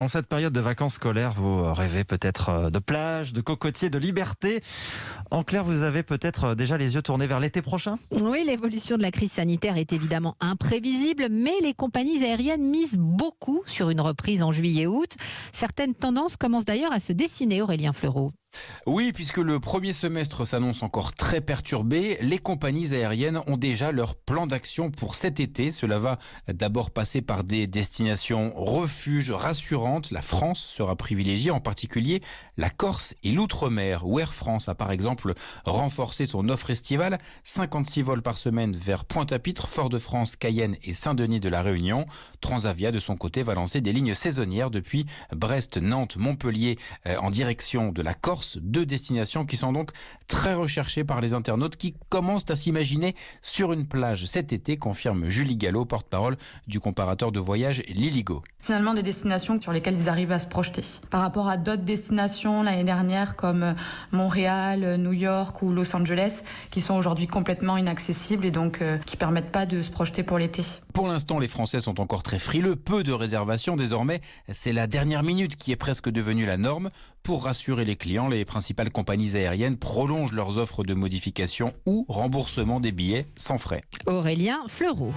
En cette période de vacances scolaires, vous rêvez peut-être de plage, de cocotiers, de liberté. En clair, vous avez peut-être déjà les yeux tournés vers l'été prochain ? Oui, l'évolution de la crise sanitaire est évidemment imprévisible, mais les compagnies aériennes misent beaucoup sur une reprise en juillet-août. Certaines tendances commencent d'ailleurs à se dessiner, Aurélien Fleureau. Oui, puisque le premier semestre s'annonce encore très perturbé, les compagnies aériennes ont déjà leur plan d'action pour cet été. Cela va d'abord passer par des destinations refuges rassurantes. La France sera privilégiée, en particulier la Corse et l'Outre-mer, où Air France a par exemple renforcé son offre estivale. 56 vols par semaine vers Pointe-à-Pitre, Fort-de-France, Cayenne et Saint-Denis de la Réunion. Transavia, de son côté, va lancer des lignes saisonnières depuis Brest, Nantes, Montpellier en direction de la Corse. Deux destinations qui sont donc très recherchées par les internautes qui commencent à s'imaginer sur une plage cet été, confirme Julie Gallo, porte-parole du comparateur de voyage Liligo. Finalement, des destinations sur lesquelles ils arrivent à se projeter. Par rapport à d'autres destinations l'année dernière comme Montréal, New York ou Los Angeles, qui sont aujourd'hui complètement inaccessibles et donc qui ne permettent pas de se projeter pour l'été. Pour l'instant, les Français sont encore très frileux, peu de réservations. Désormais, c'est la dernière minute qui est presque devenue la norme. Pour rassurer les clients, les principales compagnies aériennes prolongent leurs offres de modification ou remboursement des billets sans frais. Aurélien Fleureau.